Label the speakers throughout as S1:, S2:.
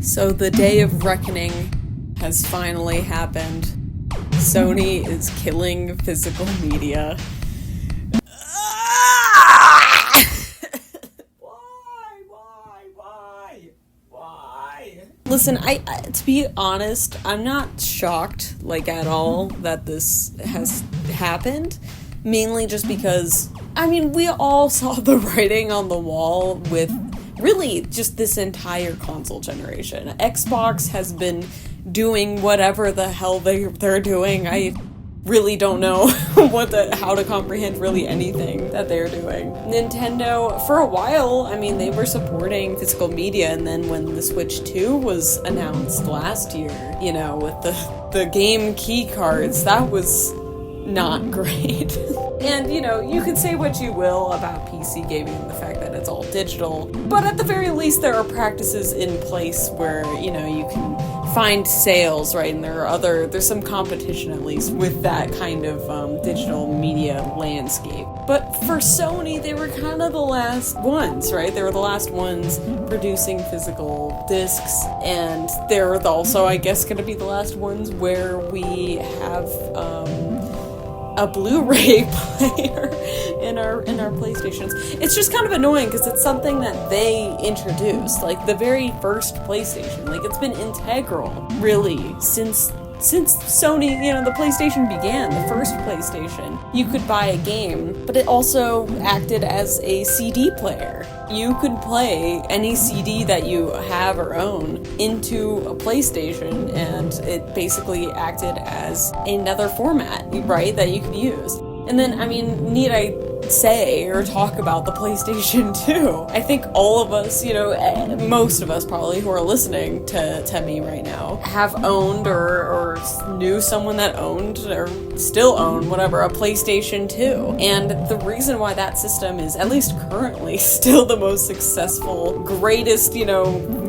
S1: So the day of reckoning has finally happened. Sony is killing physical media. Why? Listen, I to be honest, I'm not shocked, at all, that this has happened. Mainly just because, we all saw the writing on the wall with really just this entire console generation. Xbox has been doing whatever the hell they're doing. I really don't know how to comprehend really anything that they're doing. Nintendo, for a while, they were supporting physical media, and then when the Switch 2 was announced last year, with the game key cards, that was not great. And, you can say what you will about PC gaming and the fact that it's all digital, but at the very least there are practices in place where, you can find sales, right? And there's some competition at least with that kind of digital media landscape. But for Sony, they were kind of the last ones, right? They were the last ones producing physical discs, and they're also, I guess, going to be the last ones where we have a Blu-ray player in our PlayStations. It's just kind of annoying because it's something that they introduced, the very first PlayStation. It's been integral, really, since Sony, the PlayStation began, the first PlayStation. You could buy a game, but it also acted as a CD player. You could play any CD that you have or own into a PlayStation, and it basically acted as another format, right, that you could use. And then, need I say or talk about the PlayStation 2? I think all of us, most of us probably who are listening to me right now have owned or knew someone that owned or still own, whatever, a PlayStation 2. And the reason why that system is, at least currently, still the most successful, greatest,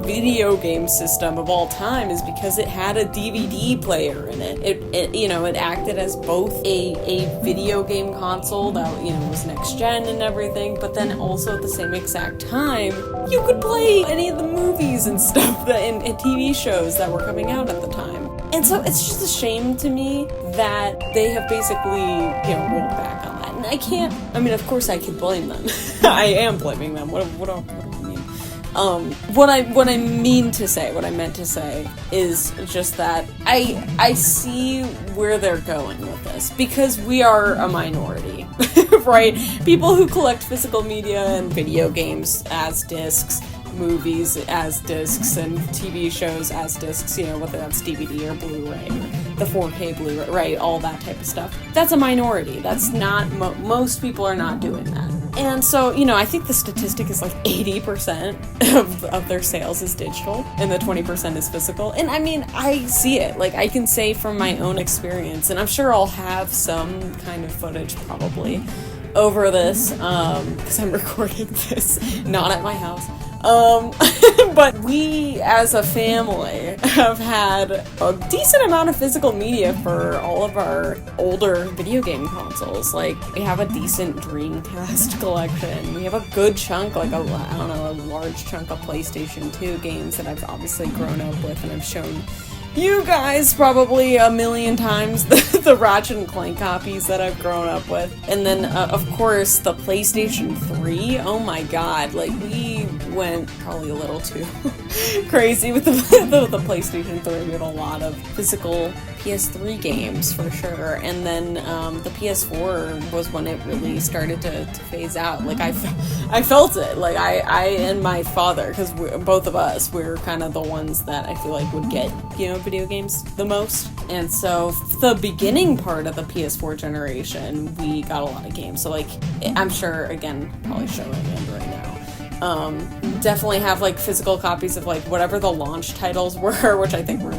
S1: video game system of all time is because it had a DVD player in it. It acted as both a video game console that, was next gen and everything, but then also at the same exact time, you could play any of the movies and stuff and TV shows that were coming out at the time. And so it's just a shame to me that they have basically, rolled back on that. And I can't, of course I could blame them. I am blaming them. What do I mean? What I meant to say is just that I see where they're going with this, because we are a minority, right? People who collect physical media and video games as discs, movies as discs, and TV shows as discs, whether that's DVD or Blu-ray, the 4K Blu-ray, right, all that type of stuff. That's a minority. That's not, most people are not doing that. And so, I think the statistic is 80% of their sales is digital, and the 20% is physical. And I see it. I can say from my own experience, and I'm sure I'll have some kind of footage probably over this, because I'm recording this not at my house. But we as a family have had a decent amount of physical media for all of our older video game consoles. We have a decent Dreamcast collection. We have a good chunk, a large chunk of PlayStation 2 games that I've obviously grown up with, and I've shown you guys probably a million times the Ratchet and Clank copies that I've grown up with. And then, of course, the PlayStation 3. Oh my god, we went probably a little too crazy with the PlayStation 3. We had a lot of physical PS3 games, for sure. And then the PS4 was when it really started to phase out. I felt it. I and my father, because both of us, we're kind of the ones that I feel would get, video games the most. And so the beginning part of the PS4 generation, we got a lot of games. So I'm sure, again, probably showing it right now. Definitely have physical copies of whatever the launch titles were, which I think were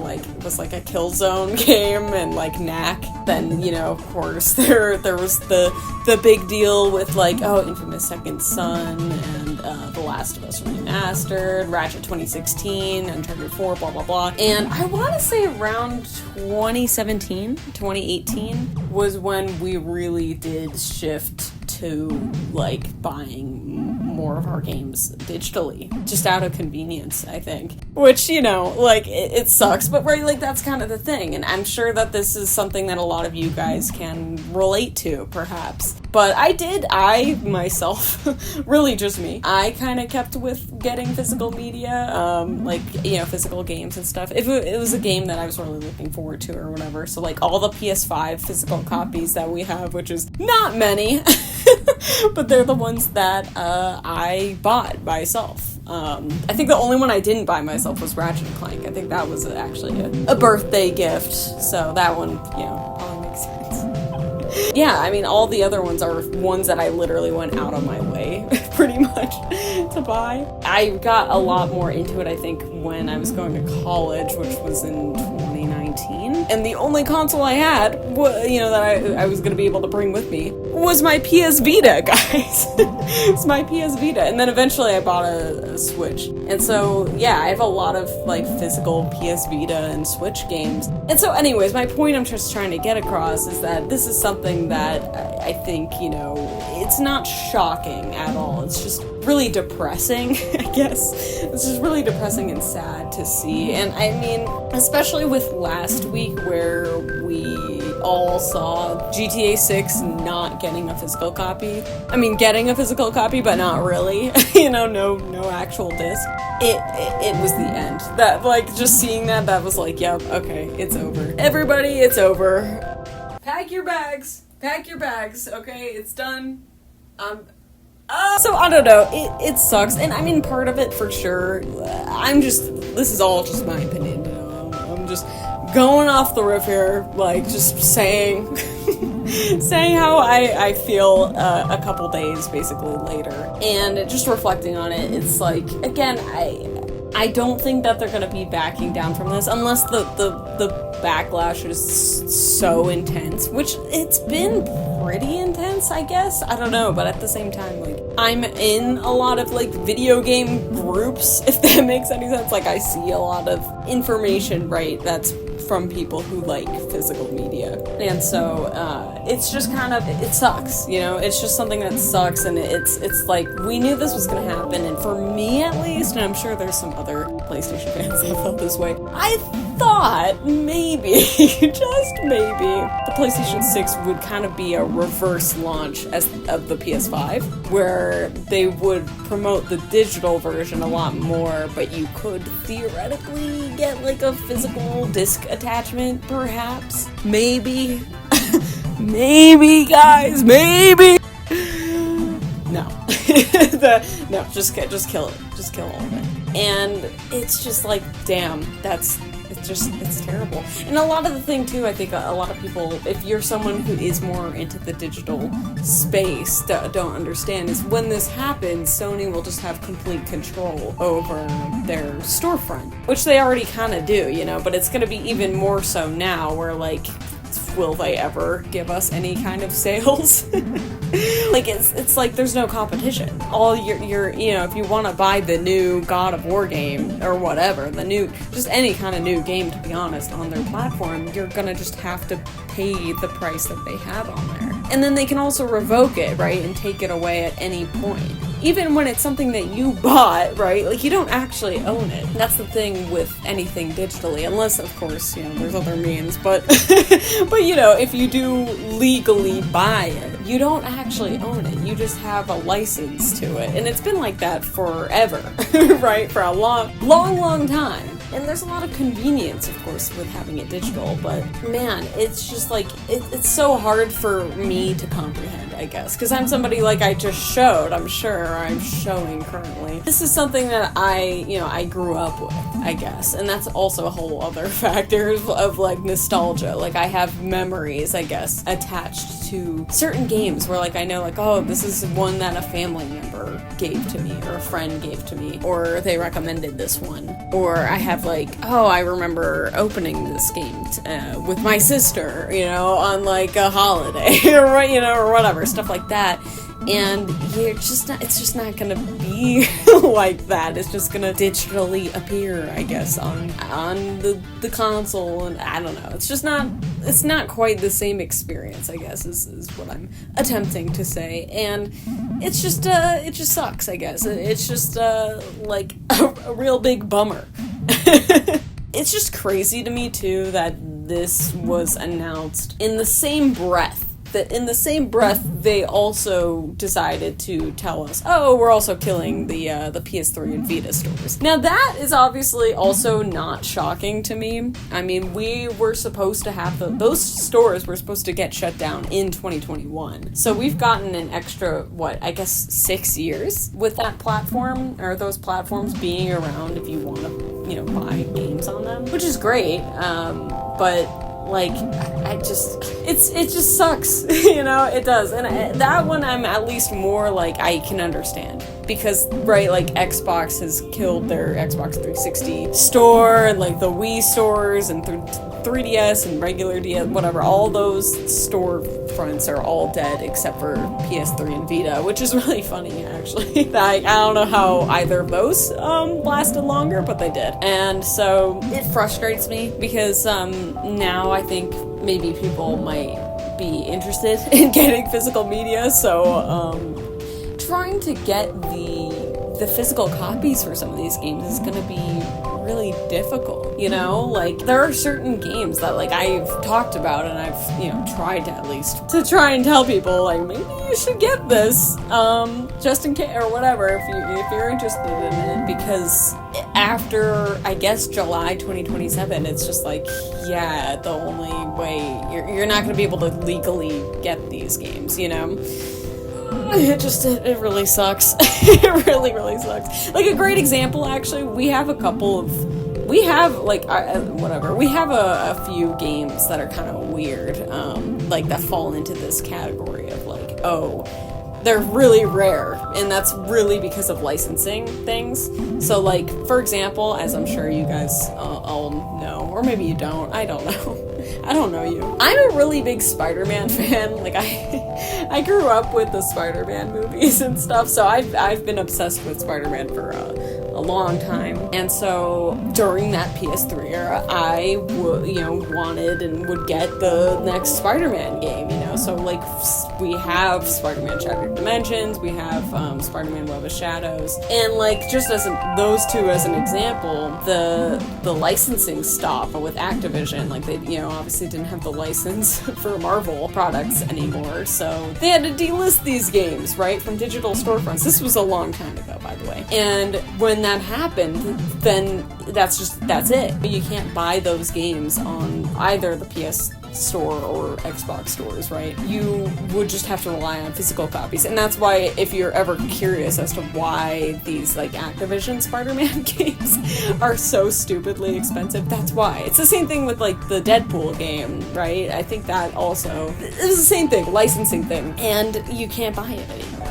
S1: was a Killzone game and Knack. Then, of course there was the big deal with Infamous Second Son and The Last of Us Remastered, Ratchet 2016, Uncharted 4, blah blah blah. And I want to say around 2017, 2018 was when we really did shift to, like, buying more of our games digitally, just out of convenience, I think. Which, you know, like, it sucks, but right, like, that's kind of the thing, and I'm sure that this is something that a lot of you guys can relate to, perhaps. But I myself, really just me, I kind of kept with getting physical media, like, you know, physical games and stuff. If it was a game that I was really looking forward to or whatever, so, like, all the PS5 physical copies that we have, which is not many, but they're the ones that I bought myself. I think the only one I didn't buy myself was Ratchet & Clank. I think that was actually a birthday gift, so that one, you know, probably makes sense. Yeah, I mean, all the other ones are ones that I literally went out of my way, pretty much, to buy. I got a lot more into it, I think, when I was going to college, which was in 2019. And the only console I had, you know, that I was going to be able to bring with me was my PS Vita, guys. It's my PS Vita. And then eventually I bought a Switch. And so, yeah, I have a lot of, like, physical PS Vita and Switch games. And so, anyways, my point I'm just trying to get across is that this is something that I think, you know, it's not shocking at all. It's just really depressing, I guess. It's just really depressing and sad to see. And I mean, especially with last week where we all saw GTA 6 not getting a physical copy. I mean, getting a physical copy, but not really. You know, no actual disc. It was the end. That, like, just seeing that was like, yep, okay, it's over. Everybody, it's over. Pack your bags. Pack your bags, okay? It's done. So, I don't know, it sucks, and I mean, part of it, for sure, this is all just my opinion, you know, I'm just going off the riff here, like, just saying, saying how I feel a couple days, basically, later, and just reflecting on it, it's like, again, I don't think that they're going to be backing down from this unless the backlash is so intense, which it's been pretty intense, I guess. I don't know, but at the same time, like, I'm in a lot of, like, video game groups, if that makes any sense. Like, I see a lot of information, right, that's from people who like physical media. And so, it's just kind of, it sucks, you know? It's just something that sucks, and it's like, we knew this was gonna happen, and for me at least, and I'm sure there's some other PlayStation fans that felt this way, I thought maybe, just maybe, the PlayStation 6 would kind of be a reverse launch of the PS5, where they would promote the digital version a lot more, but you could theoretically get like a physical disc attachment, perhaps. Maybe. Maybe, guys, maybe! No. No, just kill it. Just kill all of it. And it's just like, damn, it's terrible. And a lot of the thing, too, I think a lot of people, if you're someone who is more into the digital space, don't understand, is when this happens, Sony will just have complete control over their storefront, which they already kind of do, you know, but it's going to be even more so now, where, like, will they ever give us any kind of sales? Like, it's like there's no competition. All you're you know, if you want to buy the new God of War game or whatever, just any kind of new game, to be honest, on their platform, you're gonna just have to pay the price that they have on there. And then they can also revoke it, right, and take it away at any point. Even when it's something that you bought, right, like, you don't actually own it. That's the thing with anything digitally, unless, of course, you know, there's other means, but, but, you know, if you do legally buy it, you don't actually own it. You just have a license to it. And it's been like that forever, right, for a long time. And there's a lot of convenience, of course, with having it digital, but man, it's just like, it's so hard for me to comprehend, I guess, because I'm somebody, like I just showed, I'm showing currently. This is something that I grew up with, I guess, and that's also a whole other factor of like nostalgia. Like, I have memories, I guess, attached to certain games where, like, I know, like, oh, this is one that a family member gave to me, or a friend gave to me, or they recommended this one, or I have, like, oh, I remember opening this game with my sister, you know, on, like, a holiday, or, you know, or whatever, stuff like that. And it's just not gonna be like that. It's just gonna digitally appear, I guess, on the console, and I don't know. It's not quite the same experience, I guess, is what I'm attempting to say. And it just sucks, I guess. It's just like a real big bummer. It's just crazy to me too that this was announced in the same breath. That in the same breath, they also decided to tell us, oh, we're also killing the PS3 and Vita stores. Now that is obviously also not shocking to me. I mean, we were supposed to have those stores were supposed to get shut down in 2021. So we've gotten an extra, 6 years with that platform, or those platforms being around if you want to, buy games on them, which is great. But it just sucks, it does. And that one I'm at least more like, I can understand. Because, right, like, Xbox has killed their Xbox 360 store, and, like, the Wii stores, and 3DS, and regular DS, whatever, all those storefronts are all dead, except for PS3 and Vita, which is really funny, actually. I don't know how either of those lasted longer, but they did. And so, it frustrates me, because now I think maybe people might be interested in getting physical media, so, trying to get the physical copies for some of these games is going to be really difficult, Like, there are certain games that, like, I've talked about and I've, tried to at least to try and tell people, like, maybe you should get this, just in case, or whatever, if you're interested in it, because after, I guess, July 2027, it's just like, yeah, the only way, you're not going to be able to legally get these games, It really sucks. It really, really sucks. Like, a great example, actually, we have a few games that are kind of weird, that fall into this category of, like, oh, they're really rare, and that's really because of licensing things. So, like, for example, as I'm sure you guys all know, or maybe you don't, I don't know. I don't know you. I'm a really big Spider-Man fan. Like, I grew up with the Spider-Man movies and stuff, so I've been obsessed with Spider-Man for a long time. And so during that PS3 era, I wanted and would get the next Spider-Man game, So, like, we have Spider-Man Shattered Dimensions, we have Spider-Man Web of Shadows, and, like, just as those two as an example, the licensing stop with Activision, like, they, obviously didn't have the license for Marvel products anymore, so they had to delist these games, right, from digital storefronts. This was a long time ago, by the way. And when that happened, then that's it. You can't buy those games on either the PS Store or Xbox stores, right? You would just have to rely on physical copies. And that's why, if you're ever curious as to why these, like, Activision Spider-Man games are so stupidly expensive, that's why. It's the same thing with, like, the Deadpool game, right? I think that also, it's the same thing, licensing thing, and you can't buy it anymore.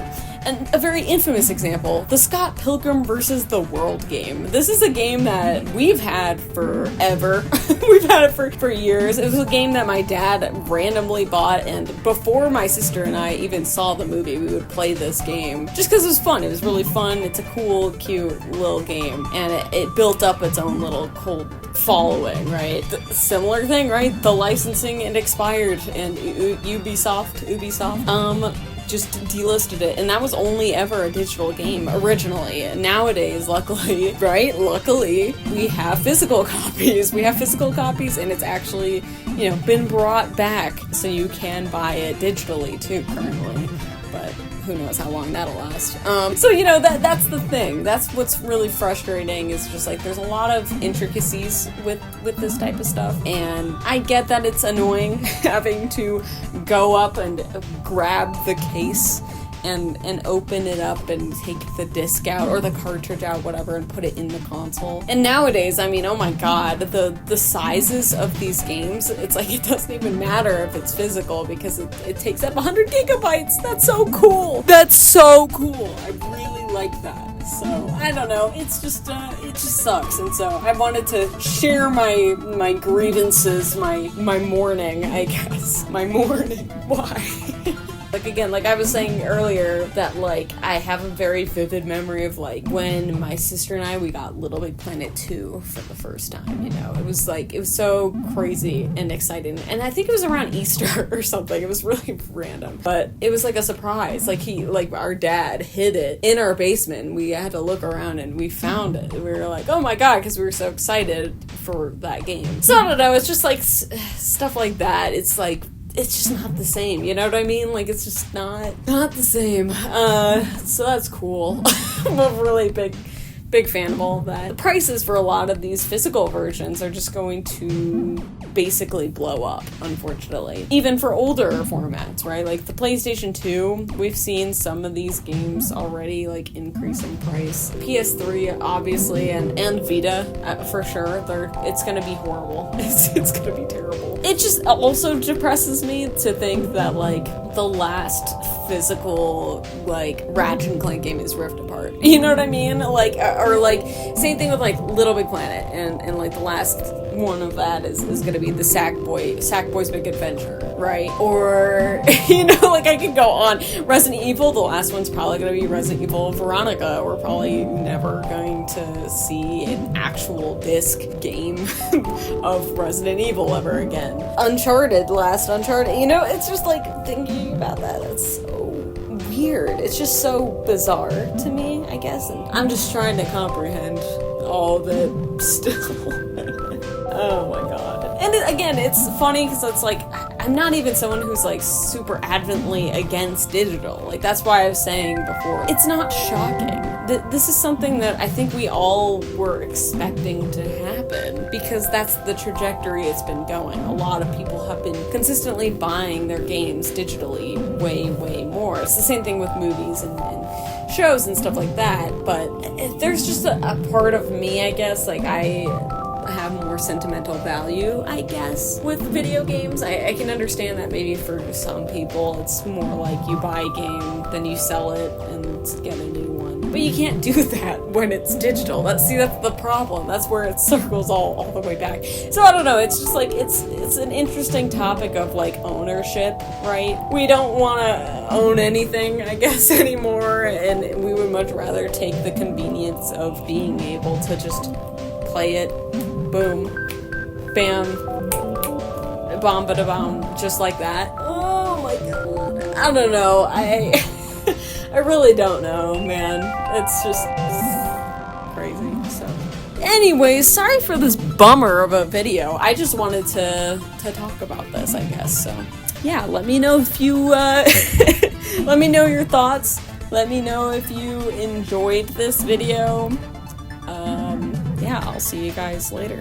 S1: And a very infamous example, the Scott Pilgrim vs. the World game. This is a game that we've had forever. We've had it for years. It was a game that my dad randomly bought, and before my sister and I even saw the movie, we would play this game. Just because it was fun. It was really fun. It's a cool, cute little game. And it built up its own little cult following, right? Similar thing, right? The licensing, it expired, and Ubisoft, just delisted it, and that was only ever a digital game originally. Nowadays, luckily, we have physical copies. And it's actually, been brought back, so you can buy it digitally too currently. But who knows how long that'll last. So that's the thing. That's what's really frustrating, is just like there's a lot of intricacies with this type of stuff, and I get that it's annoying having to go up and grab the case and open it up and take the disc out or the cartridge out, whatever, and put it in the console. And nowadays, I mean, oh my god, the sizes of these games, it's like it doesn't even matter if it's physical, because it takes up 100 gigabytes. That's so cool. I really like that. So, I don't know, it just sucks. And so I wanted to share my grievances, my mourning, I guess. My mourning. Why? Like, again, like I was saying earlier, that, like, I have a very vivid memory of, like, when my sister and I, we got Little Big Planet 2 for the first time, you know? It was, like, it was so crazy and exciting. And I think it was around Easter or something. It was really random. But it was, like, a surprise. Like, our dad hid it in our basement. We had to look around and we found it. We were like, oh my god, because we were so excited for that game. So, I don't know, it's just, like, stuff like that. It's, like, it's just not the same, you know what I mean? Like, it's just not the same. So that's cool. I'm a really big fan of all of that. The prices for a lot of these physical versions are just going to basically blow up, unfortunately. Even for older formats, right? Like the PlayStation 2, we've seen some of these games already, like, increase in price. PS3, obviously, and Vita, for sure. It's gonna be horrible. It's gonna be terrible. It just also depresses me to think that, like, the last physical, like, Ratchet and Clank game is ripped apart. You know what I mean? Like, or like, same thing with, like, Little Big Planet, and like, the last one of that is gonna be the Sackboy's Big Adventure, right? Or, you know, like, I could go on. Resident Evil, the last one's probably gonna be Resident Evil Veronica. We're probably never going to see an actual disc game of Resident Evil ever again. Uncharted, last Uncharted, you know, it's just, like, thinking about that, it's so weird. It's just so bizarre to me, I guess, and I'm just trying to comprehend all of it still. Oh my god. And again, it's funny because it's like, I'm not even someone who's, like, super adamantly against digital. Like, that's why I was saying before, it's not shocking. This is something that I think we all were expecting to happen, because that's the trajectory it's been going. A lot of people have been consistently buying their games digitally way more. It's the same thing with movies and shows and stuff like that, but there's just a part of me, I guess, like, I have more sentimental value, I guess, with video games. I can understand that maybe for some people it's more like you buy a game, then you sell it and get a new one. But you can't do that when it's digital. That's the problem. That's where it circles all the way back. So I don't know, it's just like, it's an interesting topic of, like, ownership, right? We don't want to own anything, I guess, anymore, and we would much rather take the convenience of being able to just play it, boom, bam, bomb-ba-da-bomb, just like that. Oh my god. I don't know. I really don't know, man. It's just crazy, so. Anyways, sorry for this bummer of a video. I just wanted to talk about this, I guess, so. Yeah, let me know if you, let me know your thoughts. Let me know if you enjoyed this video. Yeah, I'll see you guys later.